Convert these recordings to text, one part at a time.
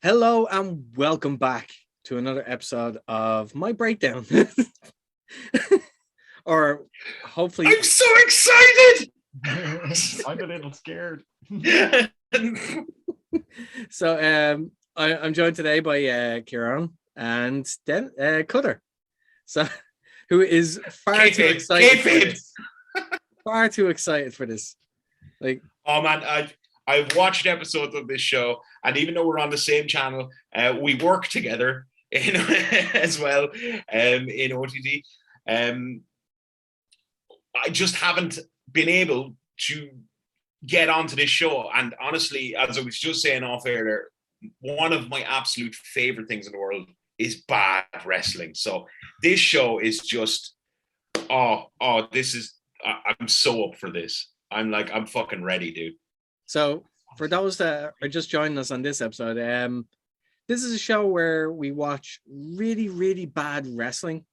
Hello and welcome back to another episode of my breakdown. Or hopefully I'm so excited. I'm a little scared. I'm joined today by Kieran and then Cutter. So who is far too excited for this. Far too excited for this. Like, oh man, I've watched episodes of this show, and even though we're on the same channel, we work together as well in OTT. I just haven't been able to get onto this show. And honestly, as I was just saying off air there, one of my absolute favorite things in the world is bad wrestling. So this show is just, I'm so up for this. I'm fucking ready, dude. So for those that are just joining us on this episode, this is a show where we watch really, really bad wrestling,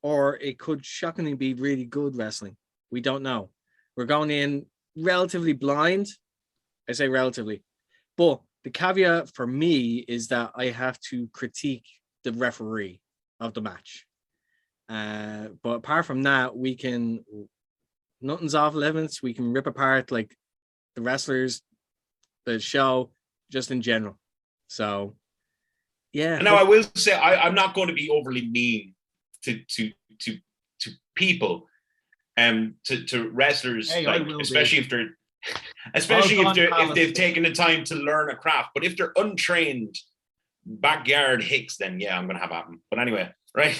or it could shockingly be really good wrestling. We don't know. We're going in relatively blind. I say relatively. But the caveat for me is that I have to critique the referee of the match. But apart from that, nothing's off limits. We can rip apart like the wrestlers, the show, just in general. So, yeah. Now I will say I'm not going to be overly mean to people, to wrestlers, hey, especially if they've taken the time to learn a craft. But if they're untrained backyard hicks, then yeah, I'm going to have happen. But anyway, right?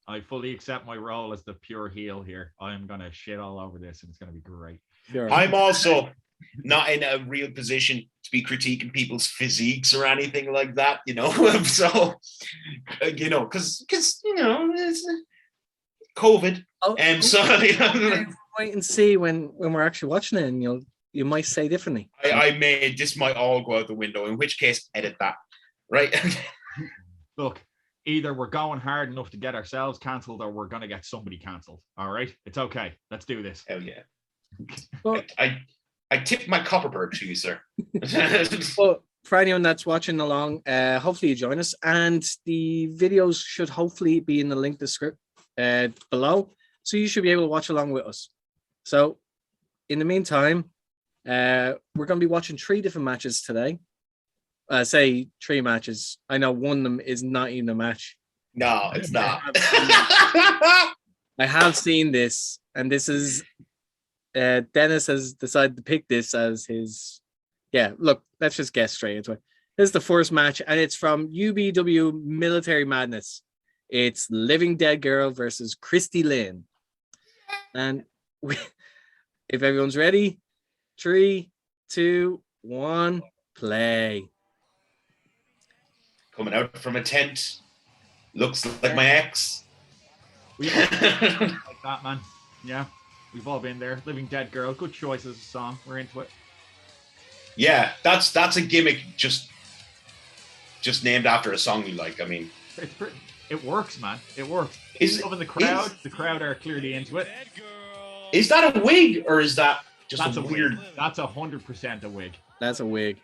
I fully accept my role as the pure heel here. I'm going to shit all over this, and it's going to be great. Sure. I'm also not in a real position to be critiquing people's physiques or anything like that, so because it's COVID. Wait and see when we're actually watching it, and you might say differently. I may this might all go out the window, in which case edit that, right? Look, either we're going hard enough to get ourselves cancelled, or we're going to get somebody cancelled. All right, it's okay. Let's do this. Hell yeah. Well, I tipped my copperbird to you, sir. Well, for anyone that's watching along, hopefully you join us, and the videos should hopefully be in the link description below, so you should be able to watch along with us. So in the meantime, we're going to be watching 3 different matches today. Say 3 matches. I know one of them is not even a match. No, it's not. I have seen this, and this is Dennis has decided to pick this as his. Yeah, look, let's just get straight into it. This is the first match, and it's from UBW Military Madness. It's Living Dead Girl versus Christy Lynn. And if everyone's ready, 3, 2, 1, play. Coming out from a tent, looks like my ex. We all like that, man. Yeah, we've all been there. Living Dead Girl, good choice as a song. We're into it. Yeah, that's a gimmick just named after a song you like. I mean, it works, man. It works. Loving the crowd are clearly into it. Is that a wig, or is that just that's a weird? Wig. That's 100% a wig. That's a wig.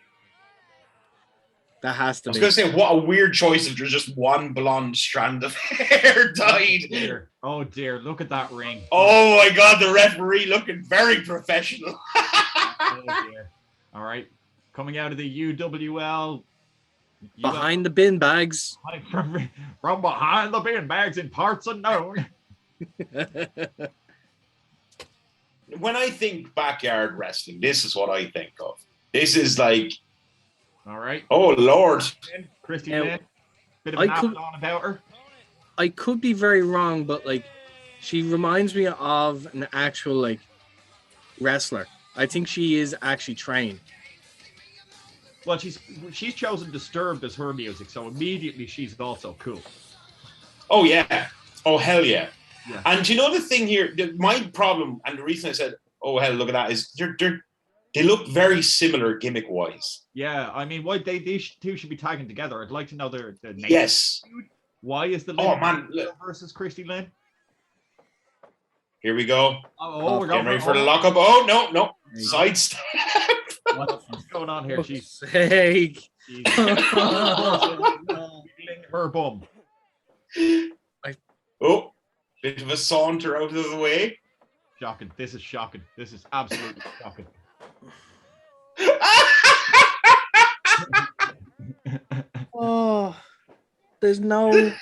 That has to be. I was going to say, what a weird choice if there's just one blonde strand of hair dyed. Oh dear, look at that ring. Oh my God, the referee looking very professional. Oh dear. All right, coming out of the UWL. Behind the bin bags. From behind the bin bags in parts unknown. When I think backyard wrestling, this is what I think of. This is like, all right. Oh Lord, Christy Lynn. Bit of an on about her. I could be very wrong, but like, she reminds me of an actual like wrestler. I think she is actually trained. Well, she's chosen Disturbed as her music, so immediately she's also cool. Oh yeah. Oh hell yeah. Yeah. And you know the thing here, my problem, and the reason I said, oh hell, look at that, is they look very similar gimmick wise. Yeah, I mean, why they two should be tagging together. I'd like to know their names. Yes. Why is the versus Christy Lynn? Here we go. We're getting ready for the lockup. Oh no, sidestep. What's going on here? She's Sake. her bum. Oh, bit of a saunter out of the way. Shocking. This is shocking. This is absolutely shocking. Oh, there's no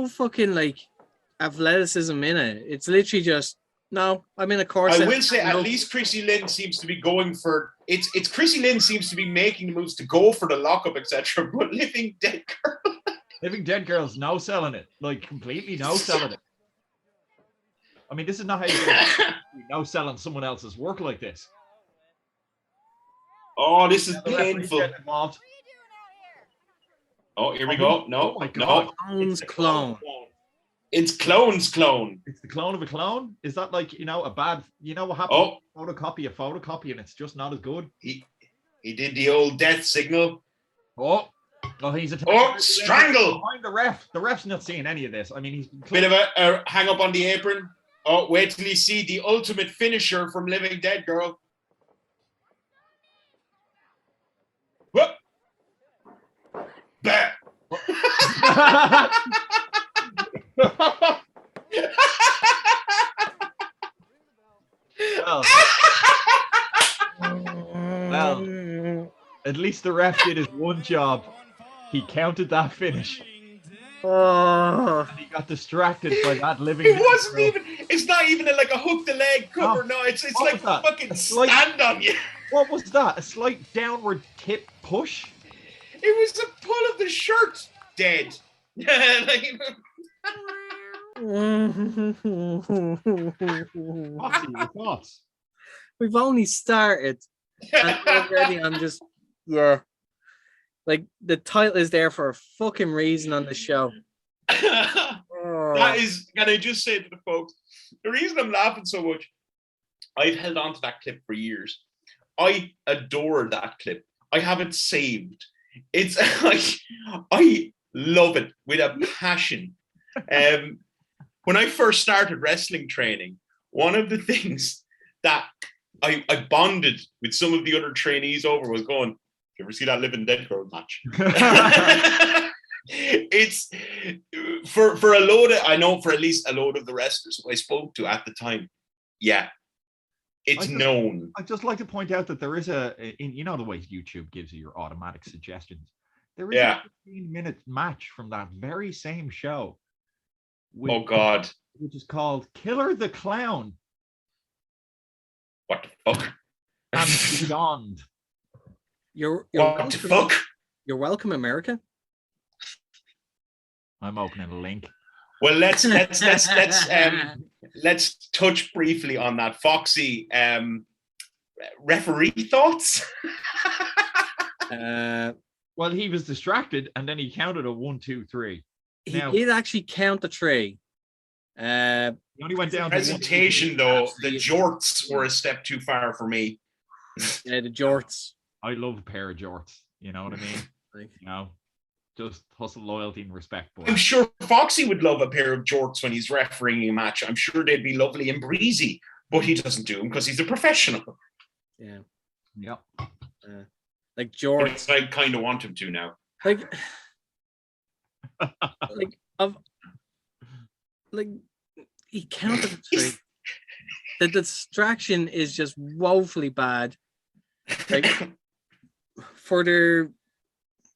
fucking like athleticism in it. It's literally just no. I'm in a corset. I will say at least Chrissy Lynn seems to be going for it's Chrissy Lynn seems to be making the moves to go for the lockup, etc. But Living Dead Girl's no selling it, like completely no selling it. I mean, this is not how you no selling someone else's work like this. Oh, this is painful. Oh, here we go. No, oh my God. no. Clone's clone. It's clone's clone. It's the clone of a clone. Is that like, a bad, what happened? Oh, Photocopy and it's just not as good. He did the old death signal. Oh, he's attacking. Oh, strangle. Behind the ref. The ref's not seeing any of this. I mean, he's bit of a hang up on the apron. Oh, wait till you see the ultimate finisher from Living Dead Girl. Whoop. Bah. Well, at least the ref did his one job. He counted that finish. Oh, And he got distracted by that living. It wasn't even. It's not even like a hook the leg cover. No, it's like fucking stand on you. What was that? A slight downward tip push? It was a pull of the shirt. Dead. Foxy, your thoughts? We've only started, and already I'm just like the title is there for a fucking reason on the show. That is, can I just say to the folks, the reason I'm laughing so much, I've held on to that clip for years. I adore that clip. I have it saved. It's like I love it with a passion. When I first started wrestling training, one of the things that I bonded with some of the other trainees over was going, you ever see that Living Dead Girl match? It's for a load of, I know for at least a load of the wrestlers who I spoke to at the time. Yeah, it's known. I'd just like to point out that there is the way YouTube gives you your automatic suggestions. There is a 15-minute match from that very same show. Oh God. Which is called Killer the Clown. What the fuck? And Beyond. You're what welcome, the fuck? You're welcome, America. I'm opening a link. Well, let's touch briefly on that. Foxy, referee thoughts? Well, he was distracted and then he counted a 1, 2, 3. He did actually count the 3. He only went down. Presentation though, the jorts were a step too far for me. Yeah, the jorts. I love a pair of jorts. You know what I mean? Just hustle, loyalty, and respect. Boy. I'm sure Foxy would love a pair of jorts when he's refereeing a match. I'm sure they'd be lovely and breezy, but he doesn't do them because he's a professional. Yeah. Yep. Like jorts. I kind of want him to now. Like he counted the 3. The distraction is just woefully bad. Like for their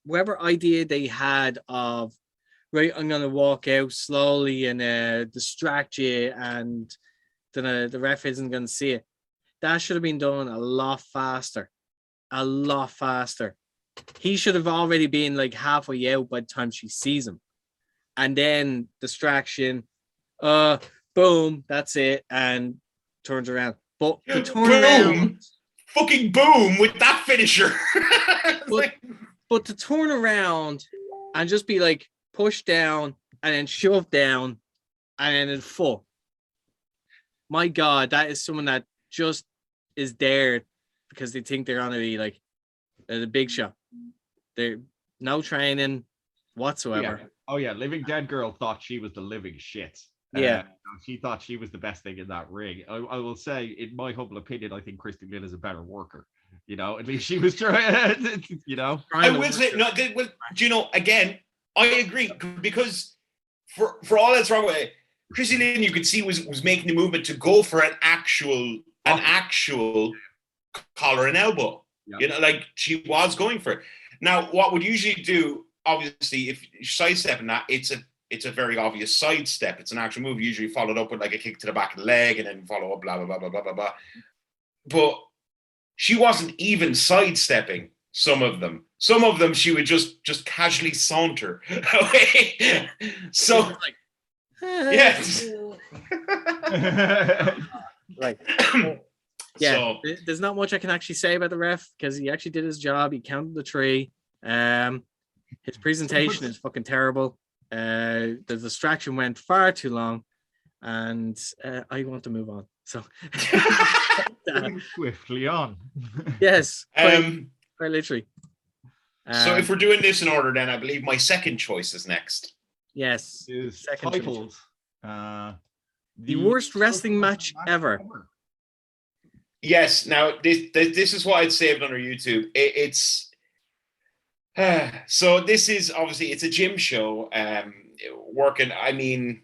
whatever idea they had of, right, I'm gonna walk out slowly and distract you, and then the ref isn't gonna see it. That should have been done a lot faster. A lot faster. He should have already been like halfway out by the time she sees him. And then distraction, boom, that's it, and turns around. But the turnaround, fucking boom with that finisher. But to turn around and just be like pushed down and then shoved down and then in full. My God, that is someone that just is there because they think they're gonna be like the big shot. They're no training whatsoever. Oh yeah, Living Dead Girl thought she was the living shit. Yeah. She thought she was the best thing in that ring. I will say, in my humble opinion, I think Kristen Lynn is a better worker. You know, at least she was trying. You know, I will say no. Well, do you know? Again, I agree because for all that's wrong with it, Chrissy Lynn, you could see was making the movement to go for an actual collar and elbow. Yeah. You know, like she was going for it. Now, what would usually do, obviously, if you're sidestepping that, it's a very obvious sidestep. It's an actual move, usually followed up with like a kick to the back of the leg and then follow up, blah, blah, blah, blah, blah, blah, blah. But she wasn't even sidestepping some of them. Some of them she would just casually saunter away. So, like, yes. Right. Yeah, so, there's not much I can actually say about the ref because he actually did his job. He counted the tree. His presentation is fucking terrible. The distraction went far too long, and I want to move on. So swiftly on. Yes, quite literally. So if we're doing this in order, then I believe my second choice is next. Yes, second titles. The worst wrestling match ever. Yes. Now this is what I'd saved under YouTube. It's so this is obviously it's a gym show. Working. I mean,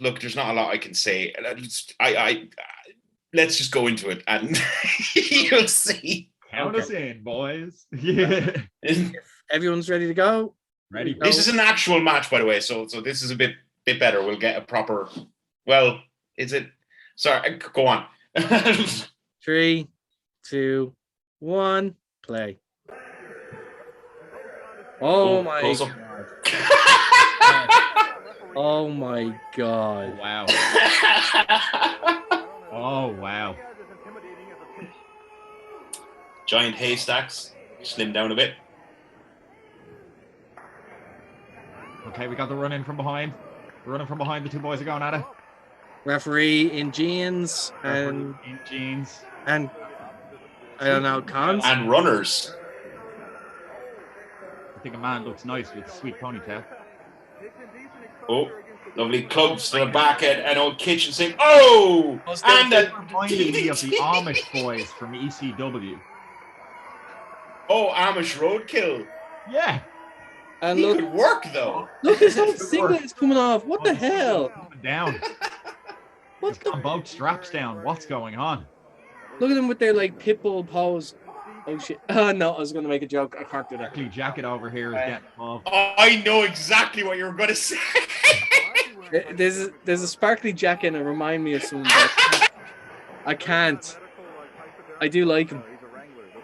look, there's not a lot I can say. Let's just go into it and you'll see. Count us in, boys. Yeah. Everyone's ready to go. Ready. This is an actual match, by the way. So this is a bit better. We'll get a proper. Well, is it? Sorry, go on. 3, 2, 1, play. Oh my god. Oh my god. Wow. Oh wow. Giant haystacks. Slim down a bit. Okay, we got the run in from behind. Running from behind, the two boys are going at it. Referee in jeans and I don't know, cons and runners. I think a man looks nice with a sweet ponytail. Oh, lovely clubs to the back at an old kitchen sink. Oh, and a reminded me of the Amish boys from ECW. Oh, Amish Roadkill. Yeah. And he could work though. Look, his whole singlet is coming off. What the hell? Down. What's got both straps down? What's going on? Look at them with their like pitbull pose. Oh shit! Oh no, I was going to make a joke. I can't do that. Jacket over here is getting involved. Oh, I know exactly what you were going to say. There's a sparkly jacket and it reminds me of someone. I can't. I do like him,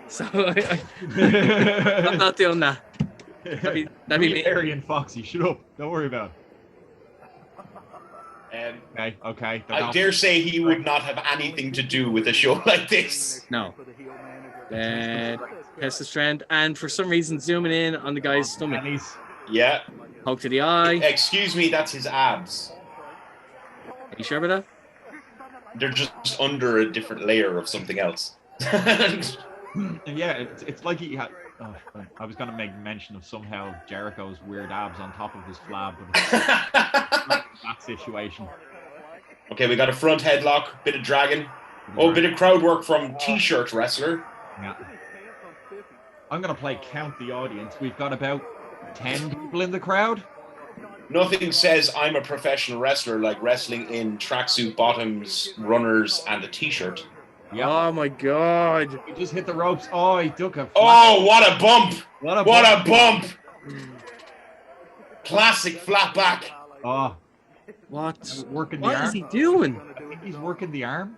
so I'm not doing that. That'd be me. Harry and Foxy, shut up. Don't worry about it. Okay. I dare say he would not have anything to do with a show like this. No. Test the strength, and for some reason zooming in on the guy's stomach. Yeah. Poke to the eye. Excuse me, that's his abs. Are you sure about that? They're just under a different layer of something else. Yeah, it's like he had. Oh, I was going to make mention of somehow Jericho's weird abs on top of his flab, but that situation. Okay, we got a front headlock, bit of dragon. Bit of crowd work from T-shirt wrestler. Yeah. I'm going to play count the audience. We've got about 10 people in the crowd. Nothing says I'm a professional wrestler like wrestling in tracksuit bottoms, runners, and a T-shirt. Yep. Oh my god. He just hit the ropes. Oh, he took a... Oh, what a bump. What a bump. Classic flat back. Oh. What? Working the arm. What is he doing? I think he's working the arm.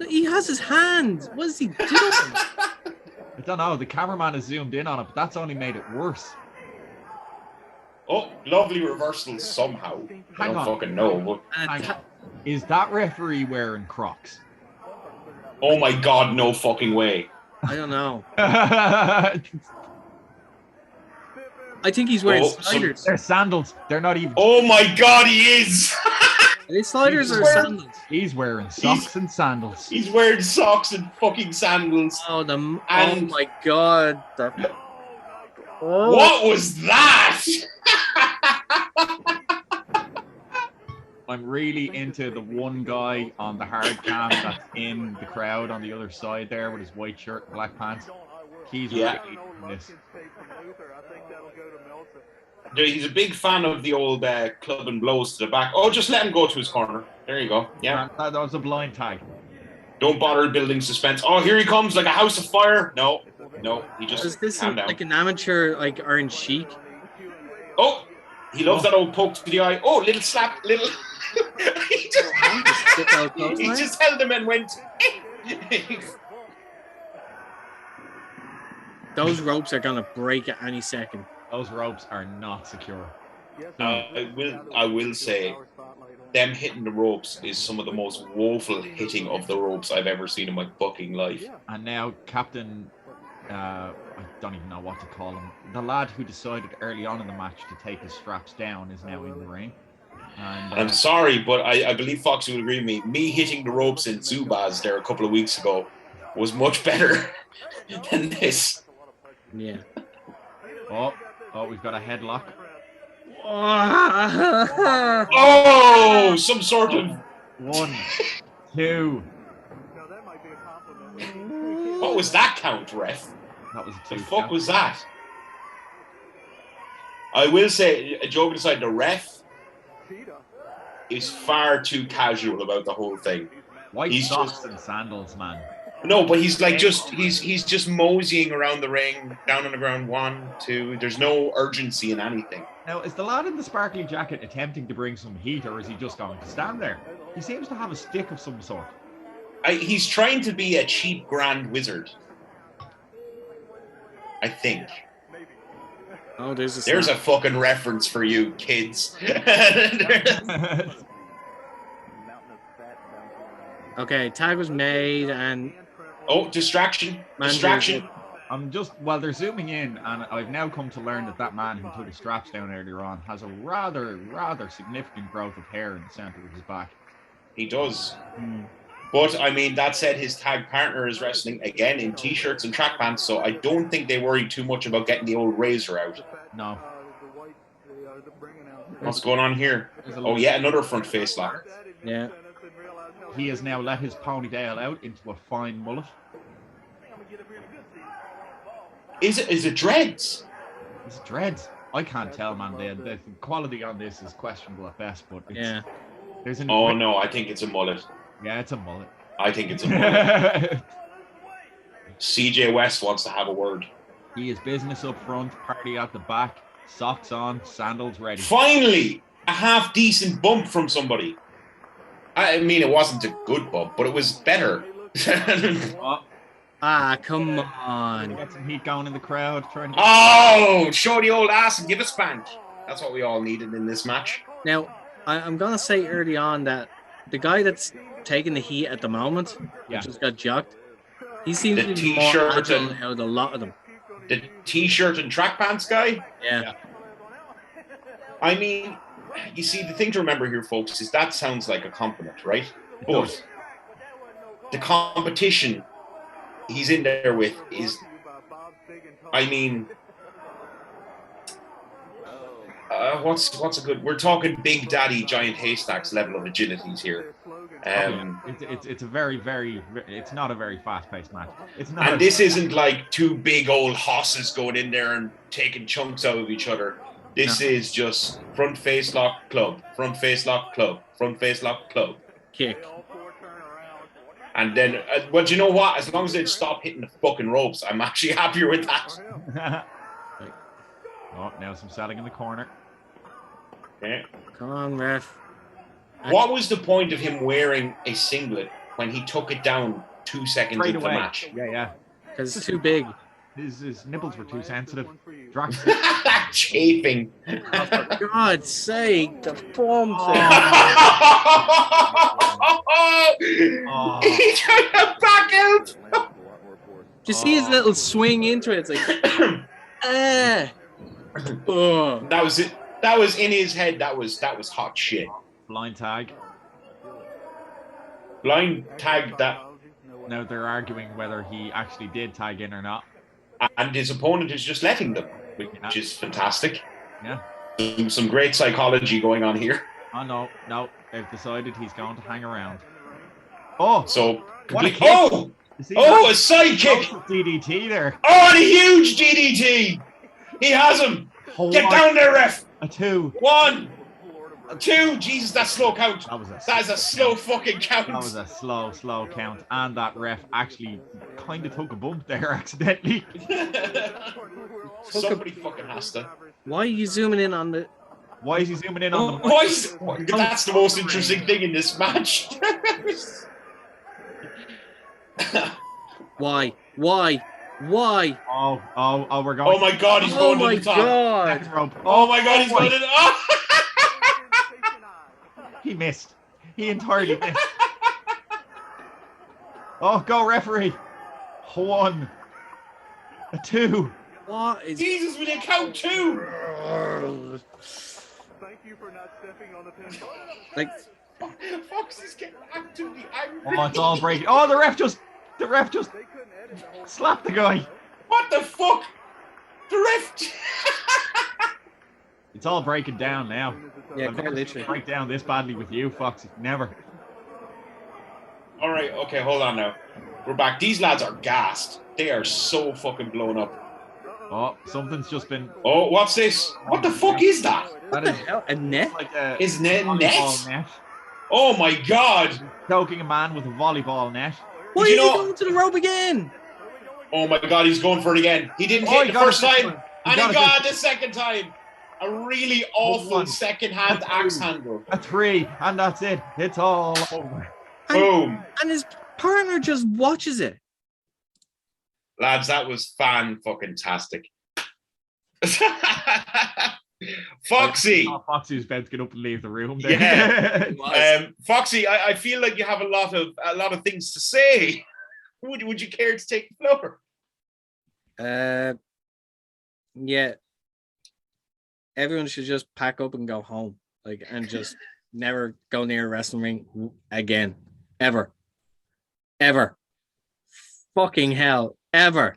He has his hand. What is he doing? I don't know. The cameraman has zoomed in on it, but that's only made it worse. Oh, lovely reversals somehow. I don't fucking know. But... Hang on. Is that referee wearing Crocs? Oh my god, no fucking way. I don't know. I think he's wearing sliders. They're sandals. They're not even... Oh my god, he is! Are they sliders or sandals? He's wearing socks and sandals. He's wearing socks and fucking sandals. Oh, oh my god. What was that? I'm really into the one guy on the hard cam that's in the crowd on the other side there with his white shirt and black pants. He's Yeah. really in this. He's a big fan of the old club and blows to the back. Oh, just let him go to his corner. There you go. Yeah. That was a blind tag. Don't bother building suspense. Oh, here he comes like a house of fire. No, he just Is this calm down. like an amateur, like Iron Sheik? Oh, he loves that old poke to the eye. Oh, little slap, little. he just held him and went. Those ropes are gonna break at any second. Those ropes are not secure. I will say, them hitting the ropes is some of the most woeful hitting of the ropes I've ever seen in my fucking life. And now Captain, I don't even know what to call him. The lad who decided early on in the match to take his straps down is now in the ring. And, I'm sorry, but I believe Foxy would agree with me. Me hitting the ropes in Zubaz there a couple of weeks ago was much better than this. Yeah. Oh, we've got a headlock. Oh, some sort of 1, 2. What was that count, ref? That was a 2. The fuck was that? I will say, joking aside, the ref is far too casual about the whole thing. White socks and sandals, man. No, but he's like he's just moseying around the ring, down on the ground. 1, 2. There's no urgency in anything. Now, is the lad in the sparkly jacket attempting to bring some heat, or is he just going to stand there? He seems to have a stick of some sort. He's trying to be a cheap grand wizard, I think. Oh, there's a fucking reference for you, kids. Okay, tag was made and... Oh, distraction. Distraction. They're zooming in, and I've now come to learn that man who took his straps down earlier on has a rather significant growth of hair in the center of his back. He does. But, I mean, that said, his tag partner is wrestling, again, in T-shirts and track pants, so I don't think they worry too much about getting the old razor out. No. What's going on here? Oh, yeah, another front face lock. Yeah. He has now let his ponytail out into a fine mullet. Is it dreads? Is it dreads? I can't tell, man. The quality on this is questionable at best, but it's, there's an... Oh, no, I think it's a mullet. Yeah, it's a mullet. I think it's a mullet. CJ West wants to have a word. He is business up front, party at the back, socks on, sandals ready. Finally, a half-decent bump from somebody. I mean, it wasn't a good bump, but it was better. Come on. Get some heat going in the crowd. Show the old ass and give a spank. That's what we all needed in this match. Now, I'm going to say early on that the guy that's taking the heat at the moment, just got jucked, he seems to be more agile out of a lot of them. The T-shirt and track pants guy? Yeah. I mean, you see, the thing to remember here, folks, is that sounds like a compliment, right? But the competition he's in there with is, I mean, what's a good? We're talking Big Daddy Giant Haystacks level of agilities here. It's a very, it's not a very fast-paced match. It's not. And this isn't like two big old hosses going in there and taking chunks out of each other. This is just front face lock club, front face lock club, front face lock club. Kick. And then, well, do you know what? As long as they stop hitting the fucking ropes, I'm actually happier with that. Oh, now some selling in the corner. Okay. Come on, ref. What was the point of him wearing a singlet when he took it down 2 seconds into the match? Yeah. Because it's too big. His nipples were too sensitive. Chafing. Oh, for God's sake, the form thing. He tried to back out. Do you see his little swing into it? It's like, That was it. That was in his head. That was hot shit. Blind tag. Blind tag that. Now they're arguing whether he actually did tag in or not. And his opponent is just letting them, which is fantastic. Yeah. Some great psychology going on here. Oh, no. have decided he's going to hang around. Oh, So, what a kick. oh, You see oh, a that? sidekick. DDT there. Oh, and a huge DDT. He has him. Get down there, ref. A 2. 1, 2. Jesus, that's slow count. That is a slow fucking count. That was a slow count. And that ref actually kind of took a bump there accidentally. Somebody fucking has to. Why are you zooming in on the... Why is he zooming in on the... That's the most interesting thing in this match. Why? Oh, we're going... Oh my god, he's going to the top. God. Oh my god, he's going to the... Oh! He missed. He entirely missed. Oh, go referee. 1. A 2. What is... Jesus, will you count 2? Thank you for not stepping on the pin. Like... Foxy's getting actively angry. Oh, it's all breaking. Oh, the ref just slapped the guy. What the fuck? The ref... It's all breaking down now. Yeah, I've quite never literally. break down this badly with you, Foxy. Never. All right, okay, hold on now. We're back. These lads are gassed. They are so fucking blown up. Oh, something's just been... Oh, what's this? What the fuck is that? What the hell? A net? like a Isn't it volleyball net? net. Oh my god. Choking a man with a volleyball net. Why Did is you he know- going to the rope again? Oh my god, he's going for it again. He didn't Oh, hit he the got first it this time, time. and got he it got this it the second time. A really Hold awful on. second-hand axe handle. A 3, and that's it. It's all over. Boom. And his partner just watches it. Lads, that was fan-fucking-tastic. Foxy. Oh, Foxy was about to get up and leave the room there. Yeah. Foxy, I feel like you have a lot of things to say. Would you care to take the floor? Yeah. Everyone should just pack up and go home, like, and just never go near a wrestling ring again, ever. Fucking hell, ever.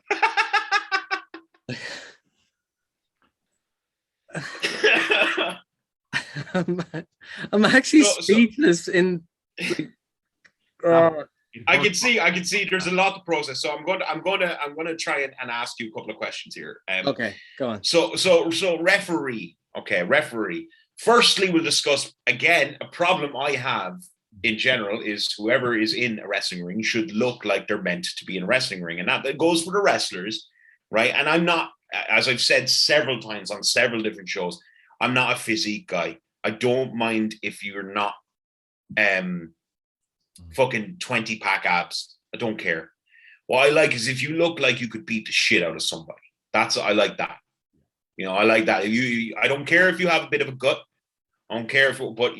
I'm actually speechless in. I can see there's a lot to process. So I'm going to try and ask you a couple of questions here. Okay, go on. So referee. Okay, referee. Firstly, we'll discuss again a problem I have in general is whoever is in a wrestling ring should look like they're meant to be in a wrestling ring, and that goes for the wrestlers, right? And I'm not, as I've said several times on several different shows, I'm not a physique guy. I don't mind if you're not fucking 20-pack abs. I don't care. What I like is if you look like you could beat the shit out of somebody. I like that. You know, I like that. I don't care if you have a bit of a gut. I don't care but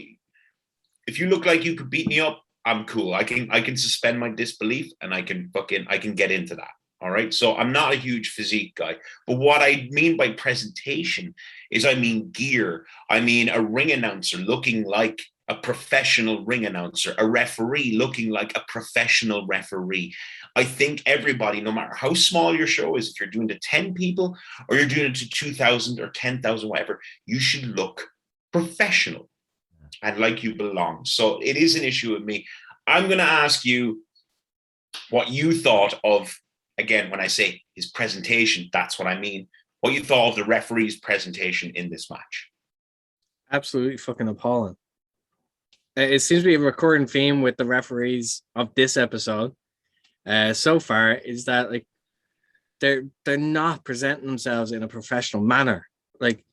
if you look like you could beat me up, I'm cool. I can suspend my disbelief and I can get into that. All right. So I'm not a huge physique guy, but what I mean by presentation is I mean gear. I mean a ring announcer looking like a professional ring announcer, a referee looking like a professional referee. I think everybody, no matter how small your show is, if you're doing it to 10 people or you're doing it to 2,000 or 10,000, whatever, you should look professional and like you belong. So it is an issue with me. I'm going to ask you what you thought of, again, when I say his presentation, that's what I mean. What you thought of the referee's presentation in this match. Absolutely fucking appalling. It seems to be a recurring theme with the referees of this episode so far is that like they're not presenting themselves in a professional manner. Like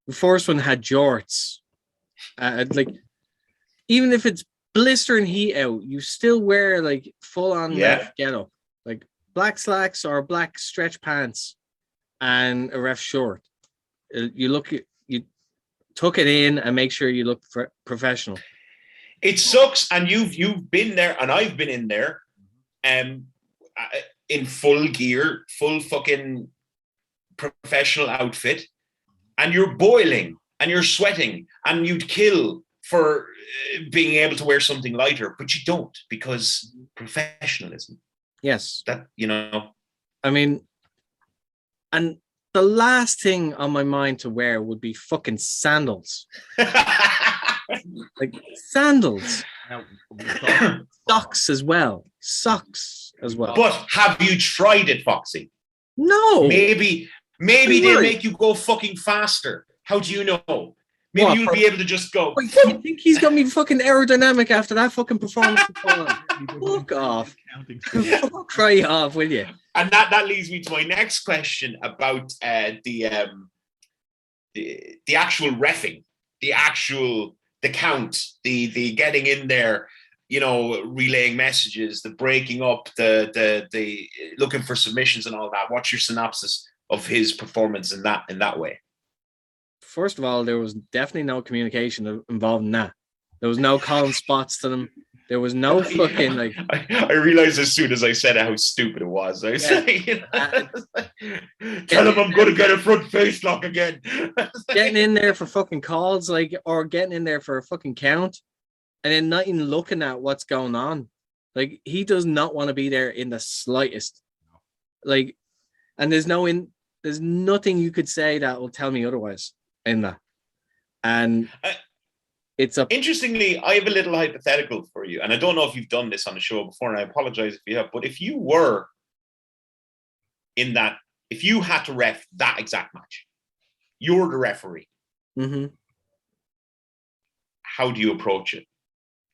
the first one had jorts. Like even if it's blistering heat out, you still wear like full on ref getup, like black slacks or black stretch pants and a ref short. You tuck it in and make sure you look professional. It sucks, and you've been there, and I've been in there, in full gear, full fucking professional outfit, and you're boiling, and you're sweating, and you'd kill for being able to wear something lighter, but you don't because professionalism. Yes, that I mean, and the last thing on my mind to wear would be fucking sandals. Like sandals, Now, we thought, socks as well. Socks as well. But have you tried it, Foxy? No. Maybe Don't they'll worry. make you go fucking faster. How do you know? Maybe What, you'll for- be able to just go. Wait, you think he's gonna be fucking aerodynamic after that fucking performance? Fuck off. counting Fuck right off, will you? And that leads me to my next question about the actual reffing, the count, the getting in there, you know, relaying messages, the breaking up, the looking for submissions and all that. What's your synopsis of his performance in that way? First of all, there was definitely no communication involved in that. There was no calling spots to them. There was no fucking like. I realized as soon as I said how stupid it was. I was like, you know, tell him I'm going to get a front face lock again. Getting in there for fucking calls, like, or getting in there for a fucking count, and then not even looking at what's going on. Like, he does not want to be there in the slightest. Like, and there's nothing you could say that will tell me otherwise in that. And it's a Interestingly, I have a little hypothetical for you, and I don't know if you've done this on the show before, and I apologize if you have, but if you were in that, if you had to ref that exact match, you're the referee. Mm-hmm. How do you approach it?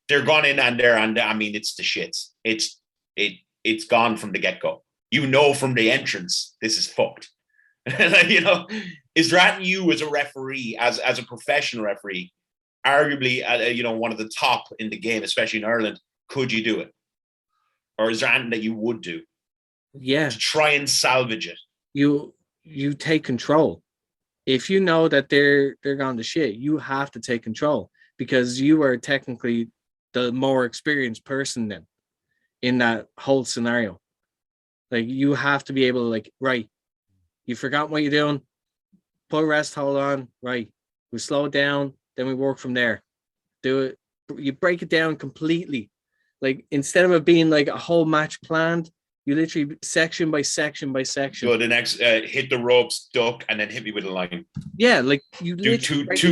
They're gone in and there, and I mean, it's the shits. It's gone from the get-go. You know from the entrance, this is fucked. You know, is that you as a referee, as a professional referee, arguably, you know, one of the top in the game, especially in Ireland? Could you do it, or is there anything that you would do? Yeah, to try and salvage it. You take control. If you know that they're gone to shit, you have to take control because you are technically the more experienced person then in that whole scenario. Like you have to be able to like, right, you forgot what you're doing, put a rest hold on, right. We slow it down, then we work from there. Do it. You break it down completely. Like instead of it being like a whole match planned, you literally section by section by section. So the next hit the ropes, duck, and then hit me with a line. Yeah, like you do two at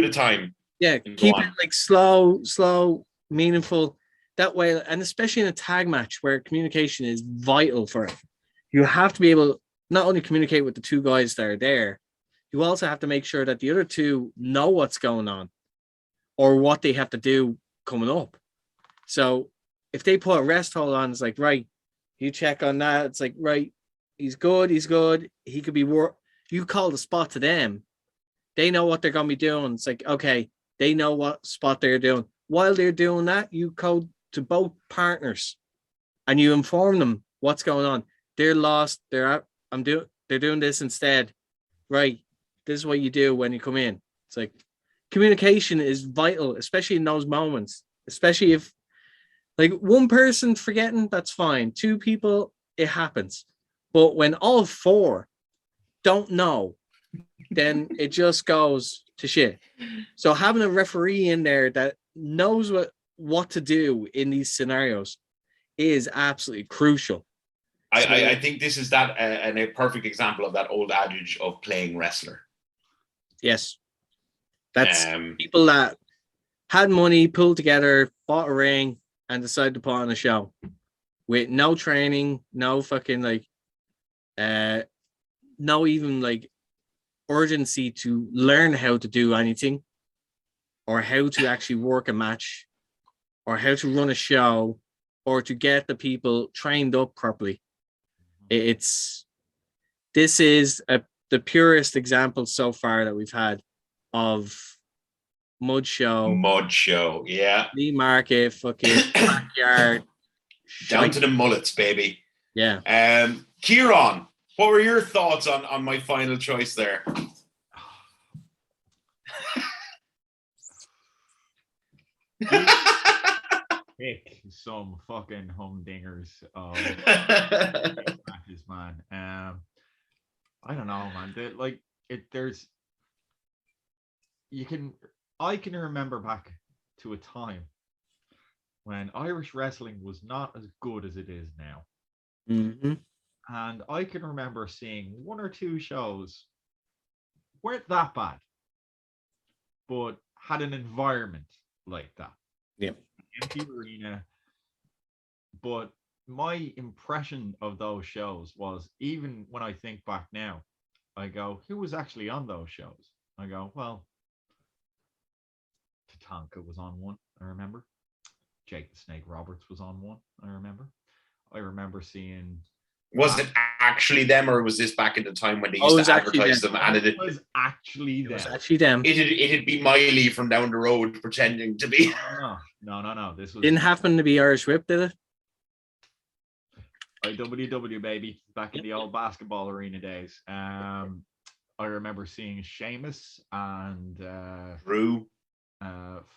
a time. Yeah, keep it like slow, meaningful. That way, and especially in a tag match where communication is vital for it. You have to be able to not only communicate with the two guys that are there, you also have to make sure that the other two know what's going on or what they have to do coming up. So if they put a rest hold on, it's like, right, you check on that. It's like, right, he's good. He could be you call the spot to them. They know what they're going to be doing. It's like, okay, they know what spot they're doing. While they're doing that, you code to both partners and you inform them what's going on. They're lost. They're doing this instead. Right. This is what you do when you come in. It's like communication is vital, especially in those moments, especially if like one person forgetting, that's fine. Two people, it happens. But when all four don't know, then it just goes to shit. So having a referee in there that knows what to do in these scenarios is absolutely crucial. I think this is that and a perfect example of that old adage of playing wrestler. Yes. That's people that had money, pulled together, bought a ring, and decided to put on a show with no training, no fucking like, no even like urgency to learn how to do anything or how to actually work a match or how to run a show or to get the people trained up properly. This is the purest example so far that we've had of mud show, yeah. Lee Market, fucking backyard, down to the mullets, baby. Yeah. Kieran, what were your thoughts on my final choice there? Pick some fucking humdingers of matches, man. I don't know, man. I can remember back to a time when Irish wrestling was not as good as it is now. Mm-hmm. And I can remember seeing one or two shows weren't that bad, but had an environment like that. Yeah. Empty arena. But my impression of those shows was, even when I think back now, I go, who was actually on those shows? I go, well, Tatanka was on one, I remember. Jake the Snake Roberts was on one, I remember. I remember seeing... Was it actually them, or was this back in the time when they Oh, it used was to actually advertise them. them? And It was actually It was them. actually them. it'd be Miley from down the road pretending to be. No. This was Didn't happen to be Irish Whip, did it? IWW, baby, back in the old basketball arena days. I remember seeing Sheamus and Drew.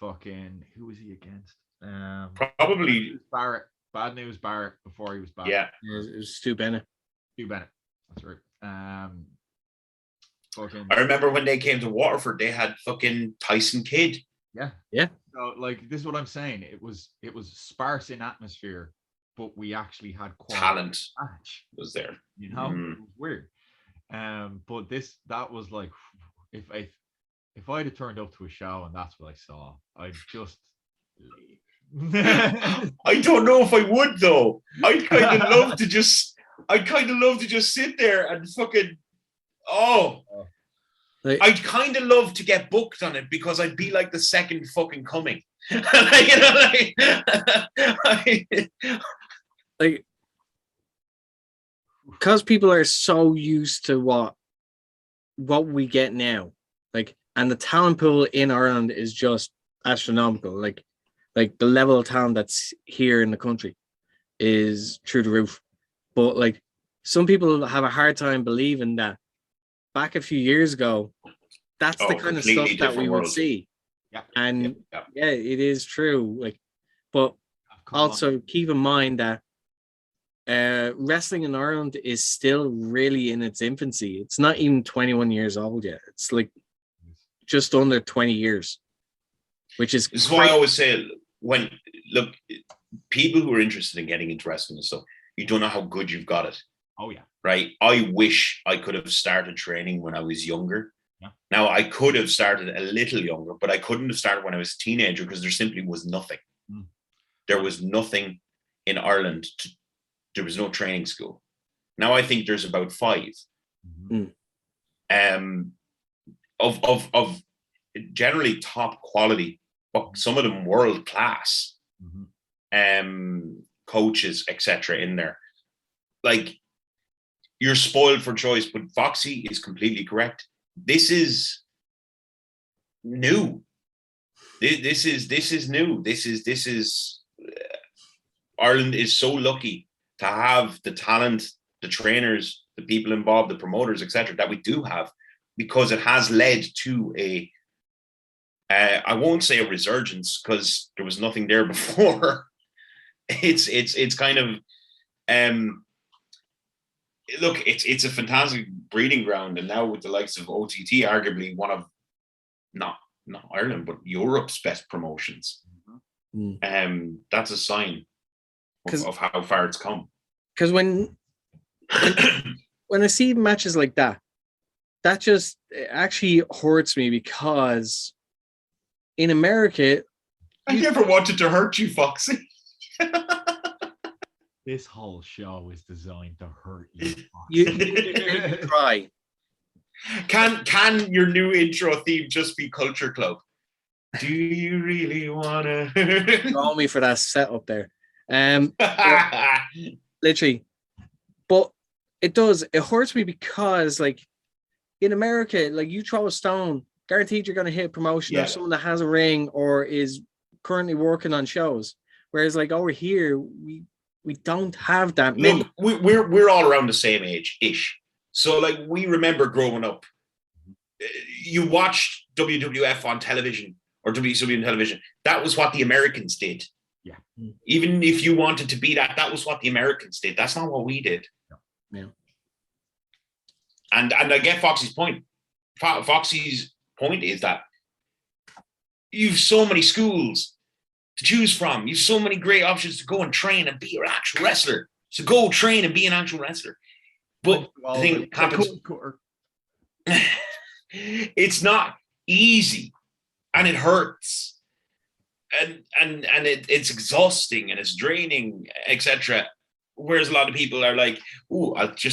fucking, who was he against? Probably. Bad News Barrett before he was back. Yeah. It was Stu Bennett. Stu Bennett. That's right. Fucking. I remember when they came to Waterford, they had fucking Tyson Kidd. Yeah. So, like, this is what I'm saying. It was sparse in atmosphere, but we actually had Talent match. was there. You know, it was weird. But that was like, if I'd have turned up to a show and that's what I saw, I'd just leave. I don't know if I would though. I'd kind of love to just sit there and fucking I'd kind of love to get booked on it, because I'd be like the second fucking coming. Like, because people are so used to what we get now, like, and the talent pool in Ireland is just astronomical. Like the level of talent that's here in the country is through the roof. But like, some people have a hard time believing that back a few years ago, that's the kind of stuff that we would see. Yeah. And yeah, it is true. Like, but also keep in mind that wrestling in Ireland is still really in its infancy. It's not even 21 years old yet. It's like just under 20 years, which is... This is why I always say, look, people who are interested in getting into wrestling and stuff, you don't know how good you've got it. Oh, yeah. Right? I wish I could have started training when I was younger. Yeah. Now, I could have started a little younger, but I couldn't have started when I was a teenager, because there simply was nothing. There was nothing in Ireland. There was no training school. Now I think there's about 5. Of generally top quality, but some of them world class. Coaches, etc. in there. Like, you're spoiled for choice, but Foxy is completely correct. This is new. This is new. This is Ireland is so lucky to have the talent, the trainers, the people involved, the promoters, etc., that we do have, because it has led to I won't say a resurgence, because there was nothing there before. It's kind of look, it's a fantastic breeding ground, and now with the likes of OTT, arguably one of not Ireland but Europe's best promotions. That's a sign of how far it's come. Because when I see matches like that, that just actually hurts me, because in America, I never wanted to hurt you, Foxy. This whole show is designed to hurt you. you cry. Can your new intro theme just be Culture Club? Do you really wanna Call me for that setup there? Literally, but it hurts me, because like in America, like, you throw a stone, guaranteed you're going to hit a promotion or someone that has a ring or is currently working on shows. Whereas like over here, we don't have that many. Look, we're all around the same age-ish. So like, we remember growing up, you watched WWF on television or WCW on television. That was what the Americans did. Yeah. Even if you wanted to be that was what the Americans did. That's not what we did. Yeah. And I get Foxy's point. Foxy's point is that you've so many schools to choose from. You've so many great options to go and train and be an actual wrestler. So go train and be an actual wrestler. But the thing happens, it's not easy. and it hurts, and it's exhausting and it's draining, etc. Whereas a lot of people are like, "Ooh, I'll get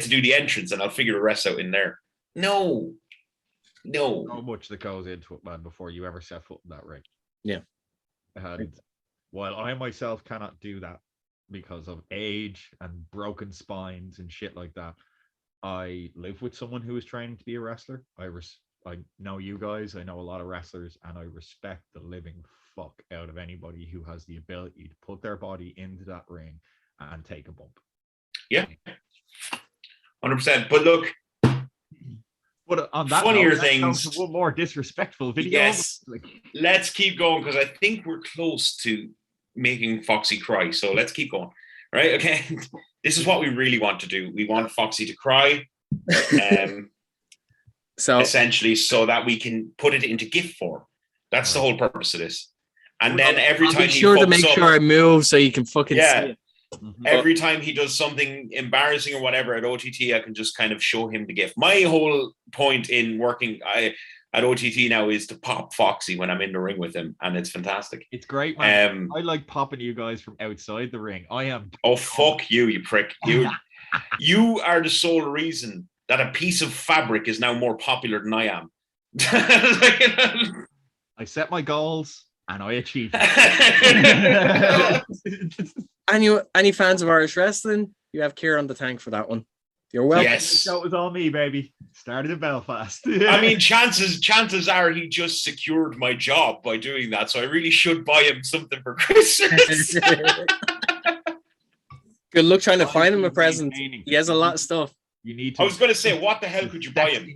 to do the entrance and I'll figure the rest out in there." No. So much that goes into it, man, before you ever set foot in that ring. Yeah. And while I myself cannot do that because of age and broken spines and shit like that, I live with someone who is training to be a wrestler. I know you guys, I know a lot of wrestlers, and I respect the living fuck out of anybody who has the ability to put their body into that ring and take a bump. Yeah. 100%. But look, but on that funnier note, things. One more disrespectful video. Yes. Let's keep going because I think we're close to making Foxy cry. So let's keep going. Right? Okay. This is what we really want to do. We want Foxy to cry. So essentially, so that we can put it into GIF form. That's the whole purpose of this. And then every time be sure to make sure I move so you can fucking see it. Every time he does something embarrassing or whatever at OTT, I can just kind of show him the GIF. My whole point in working at OTT now is to pop Foxy when I'm in the ring with him, and it's fantastic. It's great, man. I like popping you guys from outside the ring. I am. Oh, fuck you, you prick. You are the sole reason that a piece of fabric is now more popular than I am. I set my goals and I achieved it. Any fans of Irish wrestling, you have Kieran on the tank for that one. You're welcome. Yes. That was all me, baby. Started in Belfast. I mean, chances are he just secured my job by doing that, so I really should buy him something for Christmas. Good luck trying to find him a present. He has a lot of stuff. You need to. I was going to say, what the hell could you buy him?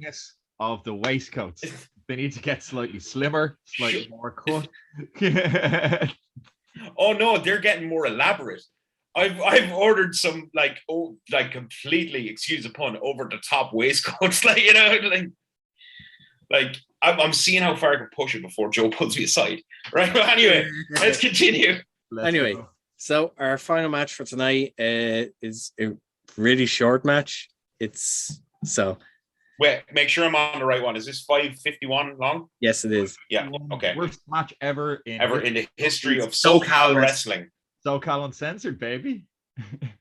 Of the waistcoats. They need to get slightly slimmer, slightly more cut. Oh no, they're getting more elaborate. I've ordered some like completely, excuse the pun, over the top waistcoats. I'm seeing how far I can push it before Joe pulls me aside. Right. But anyway, let's continue. Anyway, so our final match for tonight is a really short match. Wait, make sure I'm on the right one. Is this 5:51 long? Yes, it is. Yeah. Okay. Worst match ever in the history of SoCal wrestling. SoCal Uncensored, baby.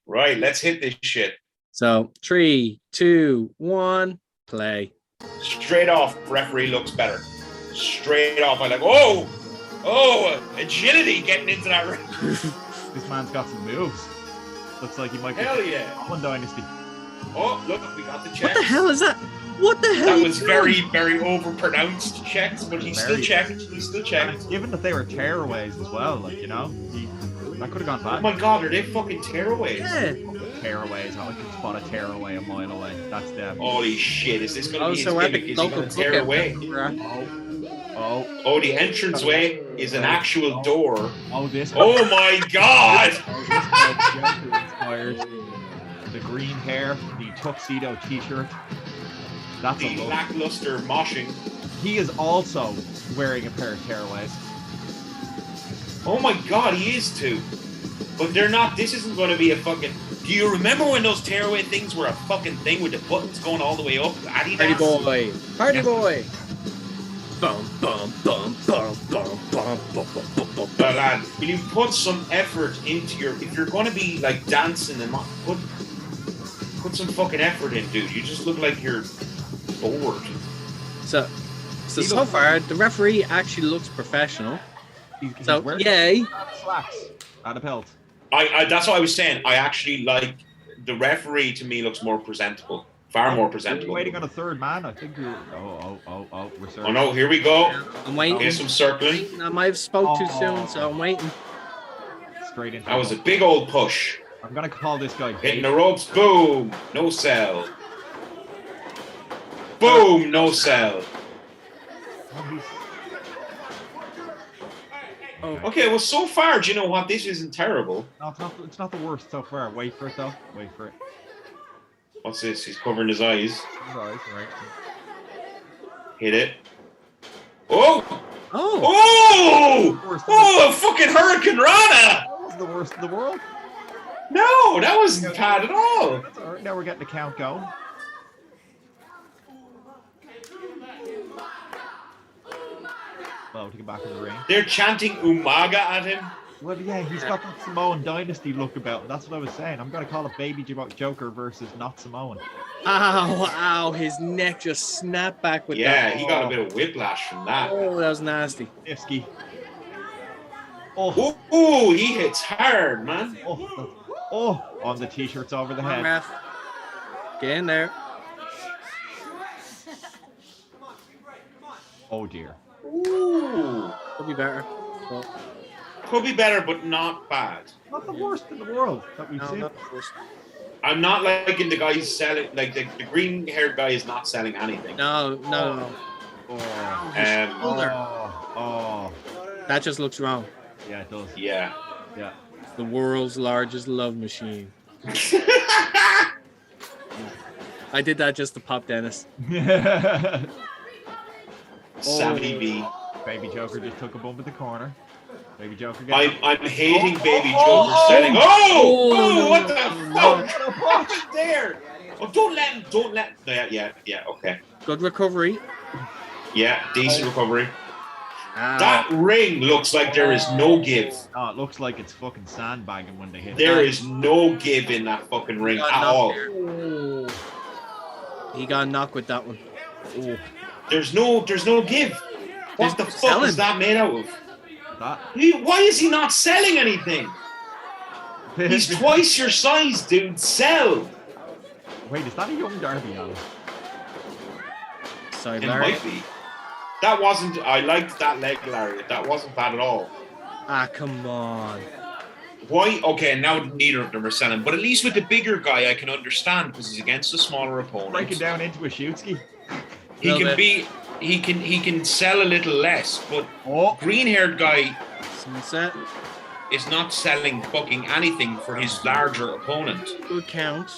Right. Let's hit this shit. So 3, 2, 1, play. Straight off, referee looks better. Straight off, I'm like, agility getting into that ring. This man's got some moves. Looks like he might. Hell yeah. One Dynasty. Oh, look, we got the checks. What the hell is that? What the hell? That was very, very overpronounced checks, but he still checked. Given that they were tearaways as well, that could have gone bad. Oh my god, are they fucking tearaways? Yeah. Tearaways. I can spot a tearaway a mile away. That's them. Holy shit, is this going to be his so gimmick? Is he going to tear away? Oh, the entranceway is an actual door. Oh, this. Oh my god! The green hair, the tuxedo t-shirt. That's the lackluster moshing. He is also wearing a pair of tearaways. Oh my god, he is too. But they're not. This isn't going to be a fucking. Do you remember when those tearaway things were a fucking thing with the buttons going all the way up? Adidas? Party boy. Bum bum bum bum bum bum bum bum bum. Well, lad, will you put some effort into your? If you're going to be like dancing and put some fucking effort in, dude. You just look like you're bored. So far, the referee actually looks professional. He's yay. Slacks and a belt. That's what I was saying. I actually like the referee. To me, looks more presentable. Far more presentable. Waiting on a third man. I think you're. We're Oh no! Here we go. I'm waiting. Here's some circling. I might have spoke too soon, so I'm waiting. Straight into. That was a big old push. I'm gonna call this guy. Hitting the ropes. Boom. No sell. Boom. No sell. Okay, well, so far, do you know what? This isn't terrible. No, it's not the worst so far. Wait for it, though. Wait for it. What's this? He's covering his eyes. His eyes, right. Hit it. Oh! Oh! Oh, fucking Hurricane Rana! That was the worst in the world. No, that wasn't bad at all. That's all right. Now we're getting the count going. elbow to get back in the ring. They're chanting Umaga at him. Well, yeah, he's got that Samoan dynasty look about him. That's what I was saying. I'm going to call it Baby Joker versus not Samoan. Ow, his neck just snapped back with that. Yeah, he got a bit of whiplash from that. Oh, that was nasty. Nifsky. Oh, he hits hard, man. On the t-shirts over the Come on, head. ref. Get in there. Oh, dear. Ooh. Could be better. Could be better, but not bad. Not the worst in the world that we've No, seen. not the worst. I'm not liking the guys selling, like the green-haired guy is not selling anything. No. That just looks wrong. Yeah, it does. Yeah. Yeah. The world's largest love machine. I did that just to pop Dennis. Sammy B. Baby Joker just took a bump in the corner. Baby Joker. I'm hating Baby Joker selling. What the fuck? What's there? Oh, don't let. Yeah. Okay. Good recovery. Yeah, decent recovery. That ring looks like there is no give. Oh, it looks like it's fucking sandbagging when they hit. There is no give in that fucking ring at all. He got knocked with that one. Oh. There's no give. What the fuck is that made out of? Why is he not selling anything? He's twice your size, dude. Sell. Wait, is that a young Darby on? Sorry, It Larry. might be. That wasn't. I liked that leg lariat. That wasn't bad at all. Come on. Why? Okay, now neither of them are selling. But at least with the bigger guy, I can understand because he's against a smaller opponent. Break it down into a shootski. He can sell a little less, but green-haired guy Sunset. is not selling fucking anything for his larger opponent. Good count.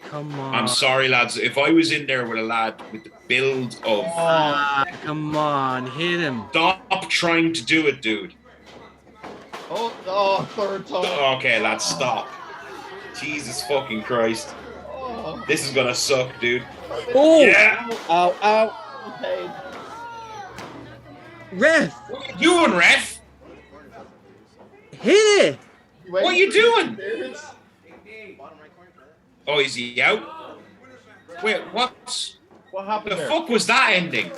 Come on. I'm sorry, lads. If I was in there with a lad with the build of... Come on. Hit him. Stop trying to do it, dude. Third time. Okay, lads, stop. Jesus fucking Christ. This is gonna suck, dude. Oh! Yeah! Ow. Pain. Ref! What are you doing, ref? Hit it! What are you doing? Oh, is he out? Wait, what? What happened The there? fuck was that ending?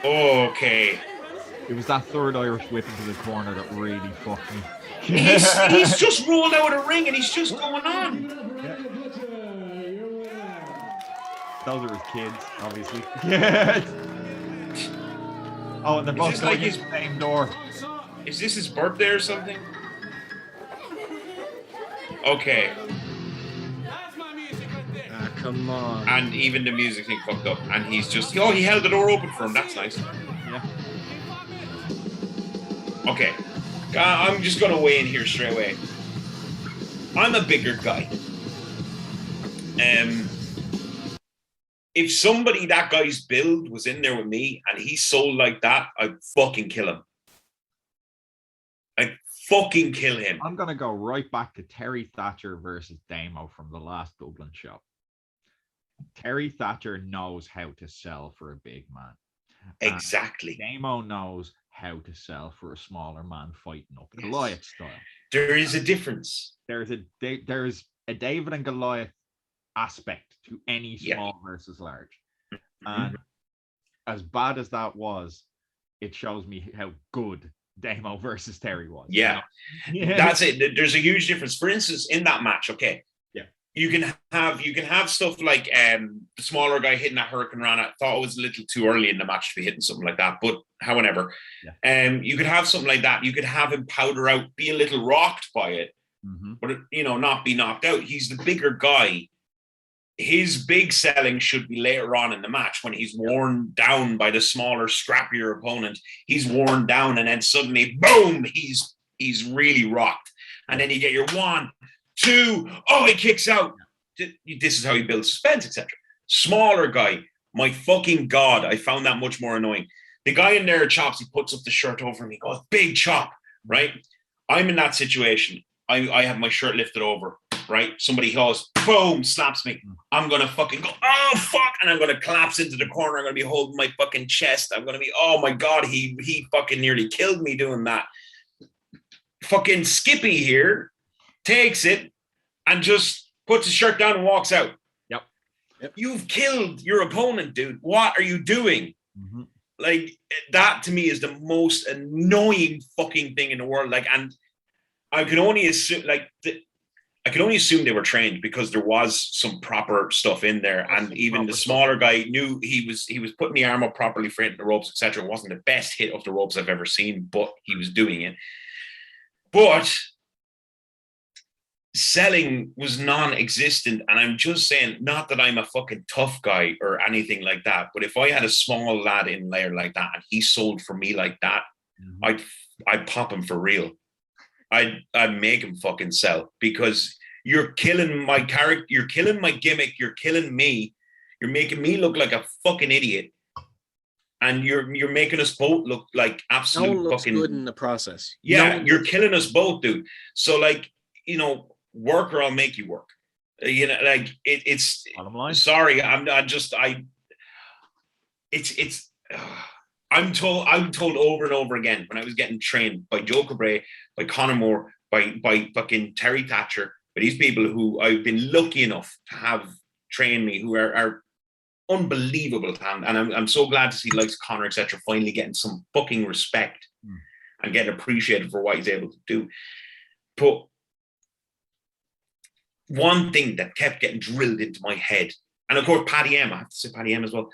Okay. It was that third Irish whip into the corner that really fucked me. He's just rolled out of the ring and he's just going on. Those are his kids, obviously. Oh, and they're both like going in the same door. Is this his birthday or something? Okay. Come on. And even the music thing fucked up. And he's just... Oh, he held the door open for him. That's nice. Yeah. Okay. I'm just going to weigh in here straight away. I'm a bigger guy. If somebody that guy's build was in there with me and he sold like that, I'd fucking kill him. I'd fucking kill him. I'm going to go right back to Terry Thatcher versus Damo from the last Dublin show. Terry Thatcher knows how to sell for a big man. Exactly. Damo knows how to sell for a smaller man fighting up Goliath style. There is a difference. There's a David and Goliath aspect to any small versus large. And as bad as that was, it shows me how good Damo versus Terry was. Yeah. That's it. There's a huge difference. For instance, in that match, okay. You can have stuff like the smaller guy hitting that Hurricane Rana. I thought it was a little too early in the match to be hitting something like that, but however, you could have something like that. You could have him powder out, be a little rocked by it, but not be knocked out. He's the bigger guy. His big selling should be later on in the match when he's worn down by the smaller, scrappier opponent. He's worn down, and then suddenly, boom, he's really rocked, and then you get your 1, 2, oh, he kicks out. This is how you build suspense, etc. Smaller guy, my fucking God, I found that much more annoying. The guy in there chops, he puts up the shirt over him, he goes, big chop, right? I'm in that situation. I have my shirt lifted over. right? Somebody goes, boom, slaps me. I'm going to fucking go, oh, fuck. And I'm going to collapse into the corner. I'm going to be holding my fucking chest. I'm going to be, oh my God, he fucking nearly killed me doing that. Fucking Skippy here takes it and just puts his shirt down and walks out. Yep. You've killed your opponent, dude. What are you doing? Mm-hmm. Like, that to me is the most annoying fucking thing in the world. Like, and I can only assume, they were trained because there was some proper stuff in there, and even the smaller guy knew he was putting the arm up properly for hitting the ropes, etc. It wasn't the best hit of the ropes I've ever seen, but he was doing it. But selling was non-existent, and I'm just saying, not that I'm a fucking tough guy or anything like that, but if I had a small lad in there like that and he sold for me like that, I'd pop him for real. I'd make him fucking sell, because you're killing my character, you're killing my gimmick, you're killing me, you're making me look like a fucking idiot, and you're making us both look like absolute no one looks fucking good in the process. Yeah, you're killing us both, dude. So, like, you know, work or I'll make you work. You know, like it's. Sorry, I'm told over and over again when I was getting trained by Joe Cabray, by Conor Moore, by fucking Terry Thatcher, by these people who I've been lucky enough to have train me, who are unbelievable, and I'm so glad to see likes Conor, etc., finally getting some fucking respect and getting appreciated for what he's able to do. But one thing that kept getting drilled into my head, and of course Paddy M, I have to say Paddy M as well,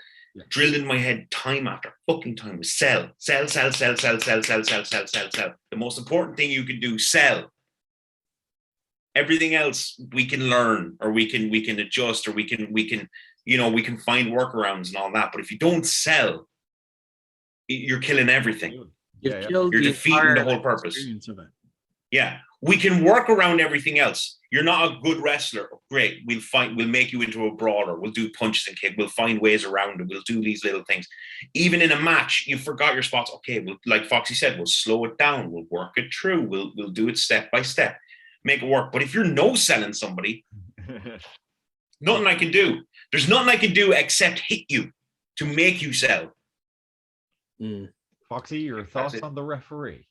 drilled in my head time after fucking time, was sell. The most important thing you can do, sell. Everything else we can learn, or we can adjust, or we can find workarounds and all that. But if you don't sell, you're killing everything. You're defeating the whole purpose. Of it. Yeah, we can work around everything else. You're not a good wrestler. Great, we'll make you into a brawler. We'll do punches and kick. We'll find ways around it. We'll do these little things. Even in a match, you forgot your spots. Okay, well, like Foxy said, we'll slow it down. We'll work it through. We'll do it step by step. Make it work. But if you're no-selling somebody, nothing I can do. There's nothing I can do except hit you to make you sell. Foxy, your thoughts on the referee?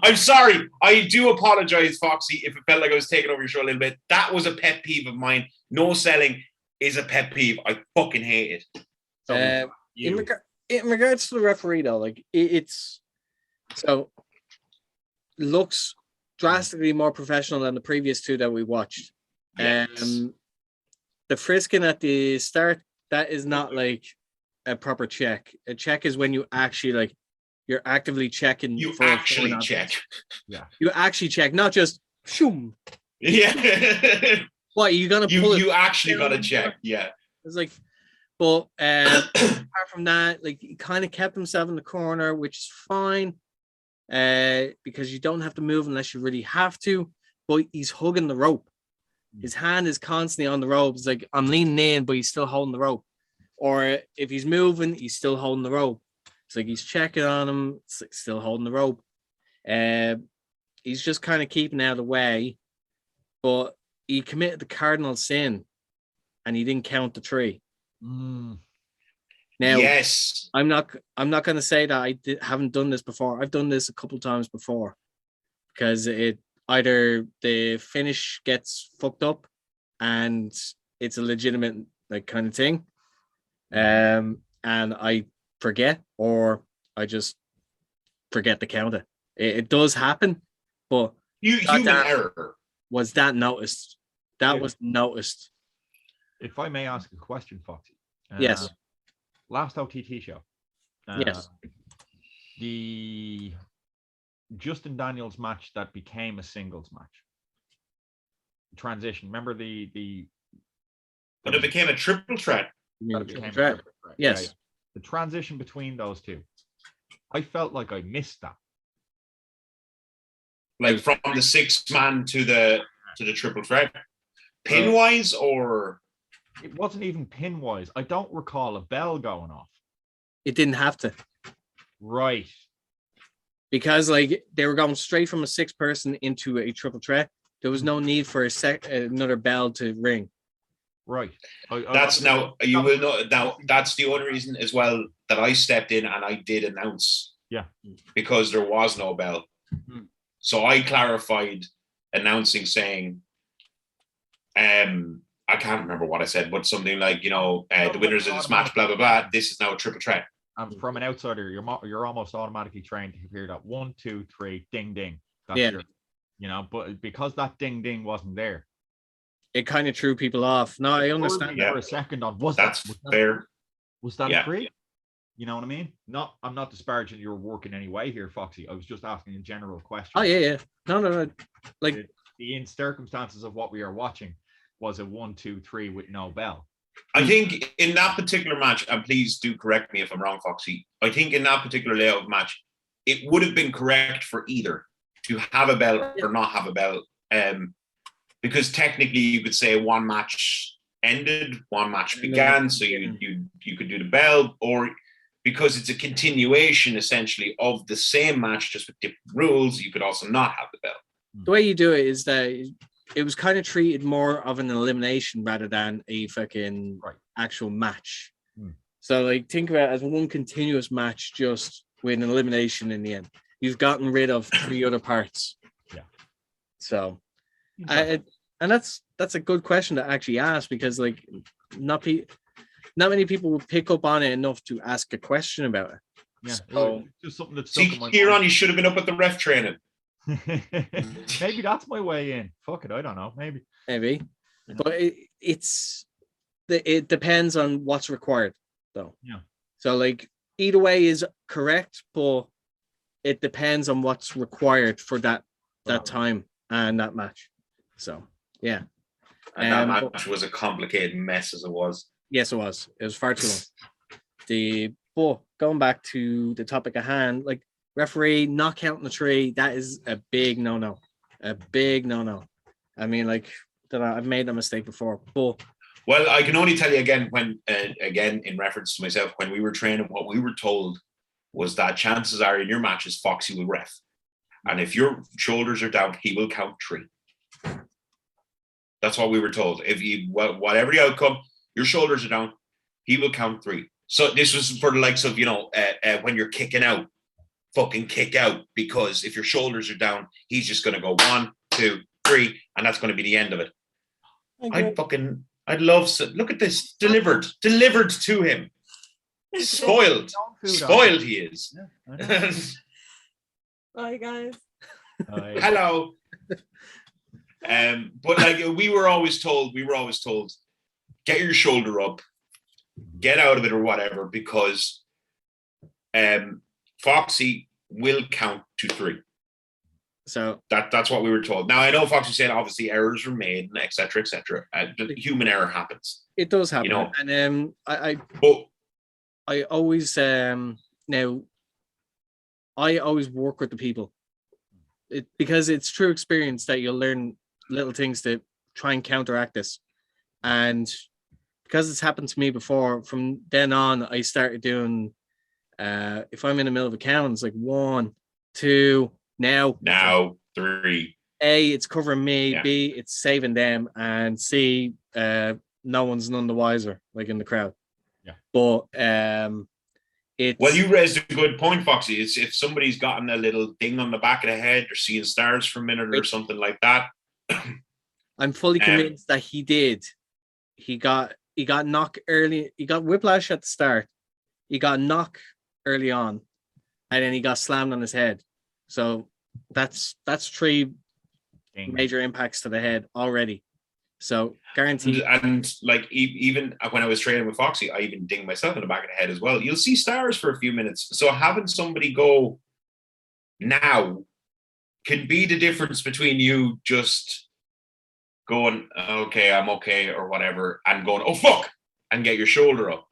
I'm sorry. I do apologize, Foxy, if it felt like I was taking over your show a little bit. That was a pet peeve of mine. No selling is a pet peeve. I fucking hate it. In regards to the referee, though, like it's so looks drastically more professional than the previous two that we watched. Yes. The frisking at the start, that is not like a proper check. A check is when you actually like you're actively checking. You actually check. Yeah. You actually check, not just shoom. Yeah. What, you gonna pull it? You actually gotta check. Yeah. It's like, but apart from that, like he kind of kept himself in the corner, which is fine. Because you don't have to move unless you really have to, but he's hugging the rope. His hand is constantly on the rope. It's like, I'm leaning in, but he's still holding the rope. Or if he's moving, he's still holding the rope. It's like he's checking on him, it's like still holding the rope. He's just kind of keeping out of the way, but he committed the cardinal sin and he didn't count the tree. Now, yes, I'm not going to say that I haven't done this before. I've done this a couple of times before, because it either the finish gets fucked up and it's a legitimate like kind of thing, and I forget, or I just forget to count it. It does happen, but human error. Was that noticed? That was noticed. If I may ask a question, Foxy. Yes. Last OTT show. Yes. The Justin Daniels match that became a singles match. Transition. Remember the But it became a triple threat. Yes. Yeah. The transition between those two. I felt like I missed that. Like from the 6-man to the triple threat. Pin wise, or it wasn't even pin wise. I don't recall a bell going off. It didn't have to. Right. because like they were going straight from a 6-person into a triple threat. There was no need for another bell to ring. Right. That's now you will know. Now that's the only reason as well that I stepped in and I did announce. Yeah. Because there was no bell, so I clarified announcing, saying, I can't remember what I said, but something like, the winners of this match, blah blah blah. This is now a triple threat. And from an outsider, you're almost automatically trained to hear that 1, 2, 3, ding ding. That's Yeah. your, but because that ding ding wasn't there, It kind of threw people off. No, I understand Yeah. for a second on was That's that fair. was that Yeah. a three? You know what I mean? I'm not disparaging your work in any way here, Foxy. I was just asking a general question. Oh yeah. No. Like the in circumstances of what we are watching was a 1, 2, 3 with no bell. I think in that particular match, and please do correct me if I'm wrong, Foxy. I think in that particular layout match, it would have been correct for either to have a bell or not have a bell, because technically you could say one match ended, one match began, so you could do the bell, or because it's a continuation essentially of the same match just with different rules, you could also not have the bell. the way you do it is that it was kind of treated more of an elimination rather than a fucking actual match. So like think about it as one continuous match just with an elimination in the end. You've gotten rid of 3 other parts. Yeah. So and that's a good question to actually ask, because like not many people would pick up on it enough to ask a question about it. Yeah, so, just something that's See, Kieran, you should have been up at the ref training. Maybe that's my way in. Fuck it, I don't know. Maybe, but it depends on what's required, though. Yeah. So like either way is correct, but it depends on what's required for that time and that match. So yeah. And that match was a complicated mess as it was. Yes, it was. It was far too long. But going back to the topic at hand, like referee not counting the 3, that is a big no-no. A big no-no. I mean, like I've made that mistake before, but well, I can only tell you again again in reference to myself, when we were training, what we were told was that chances are in your matches, Foxy will ref, and if your shoulders are down, he will count 3. That's what we were told. If you whatever the outcome, your shoulders are down, he will count 3. So this was for the likes of when you're kicking out, fucking kick out, because if your shoulders are down, he's just going to go 1, 2, 3, and that's going to be the end of it. I'd love to look at this delivered to him. Spoiled he is. Yeah, Bye guys. Hello. But like we were always told, get your shoulder up, get out of it or whatever, because Foxy will count to 3. So that's what we were told. Now I know Foxy said obviously errors were made, and etc. Human error happens. it does happen, and I always now I always work with the people, because it's true experience that you'll learn little things to try and counteract this, and because it's happened to me before, from then on I started doing if I'm in the middle of a count, it's like 1, 2, now 3. A, it's covering me. Yeah. B, it's saving them, and C, no one's none the wiser, like in the crowd. Yeah. But it's Well, you raised a good point, Foxy. It's if somebody's gotten a little ding on the back of the head, or seeing stars for a minute or something like that. I'm fully convinced that he did. He got knocked early. He got whiplash at the start. He got knocked early on, and then he got slammed on his head. So that's 3 major impacts to the head already. So guaranteed. And like even when I was training with Foxy, I even dinged myself in the back of the head as well. You'll see stars for a few minutes. So having somebody go now can be the difference between you just going, okay, I'm okay, or whatever, and going, oh fuck, and get your shoulder up.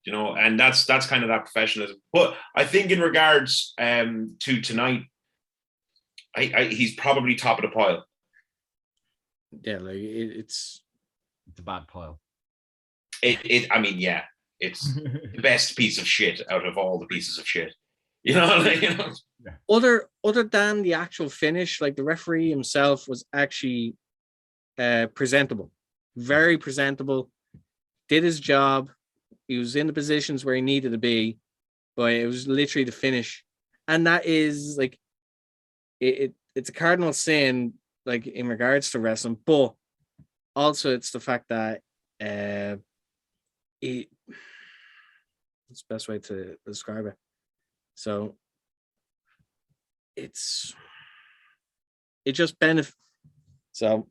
And that's kind of that professionalism. But I think in regards to tonight, he's probably top of the pile. Yeah, like it's a bad pile. I mean, yeah, it's the best piece of shit out of all the pieces of shit. You know, like, you know. Other than the actual finish, like the referee himself was actually presentable, very presentable, did his job. He was in the positions where he needed to be, but it was literally the finish. And that is like it's a cardinal sin, like in regards to wrestling, but also it's the fact that it what's the best way to describe it? So it just benefits. So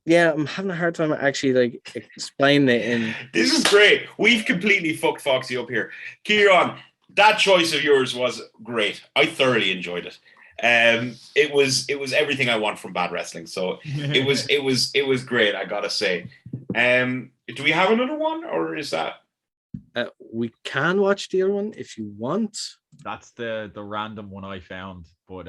yeah, I'm having a hard time actually like explaining it in. This is great. We've completely fucked Foxy up here. Kieran, that choice of yours was great. I thoroughly enjoyed it. It was everything I want from bad wrestling. So it was great, I gotta say. Do we have another one, or is that? We can watch the other one if you want. That's the random one I found, but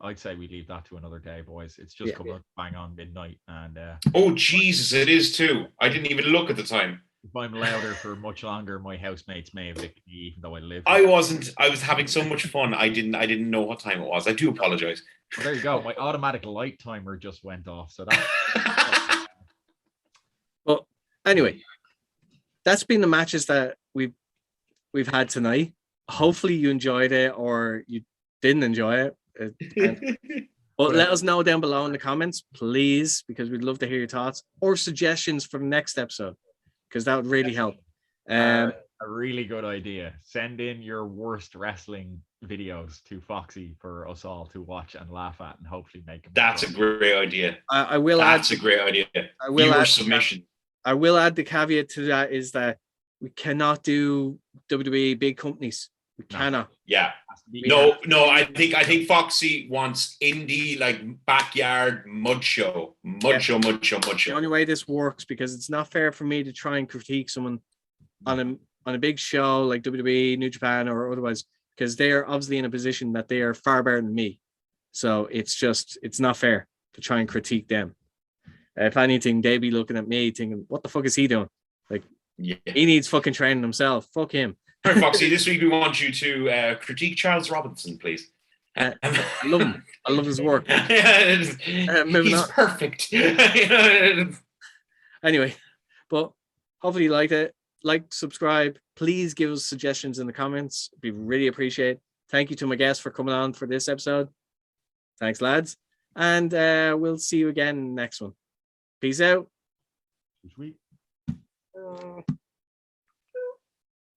I'd say we leave that to another day, boys. It's just coming up bang on midnight, and oh Jesus, it is too. I didn't even look at the time. if I'm louder for much longer, my housemates may evict me, even though I live. I wasn't. I was having so much fun. I didn't know what time it was. I do apologize. Well, there you go. My automatic light timer just went off. So that. Well, anyway, that's been the matches that we've had tonight. Hopefully you enjoyed it or you didn't enjoy it. But let us know down below in the comments, please, because we'd love to hear your thoughts or suggestions for the next episode, because that would really help. A really good idea. Send in your worst wrestling videos to Foxy for us all to watch and laugh at, and hopefully make them. That's a great idea. I will That's add. a great idea. I will Viewer add submission. I will add the caveat to that is that we cannot do WWE big companies. We cannot. Yeah. No. I think Foxy wants indie, like backyard mud show. Mud show. The only way this works, because it's not fair for me to try and critique someone on a big show like WWE, New Japan, or otherwise, because they are obviously in a position that they are far better than me. So it's not fair to try and critique them. If anything, they'd be looking at me thinking, what the fuck is he doing? Like, he needs fucking training himself. Fuck him. All right, Foxy, this week we want you to critique Charles Robinson, please. I love him. I love his work. He's perfect. Anyway, but hopefully you liked it. Like, subscribe. Please give us suggestions in the comments. It'd be really appreciated. Thank you to my guests for coming on for this episode. Thanks, lads. And we'll see you again next one. Peace out. Sweet.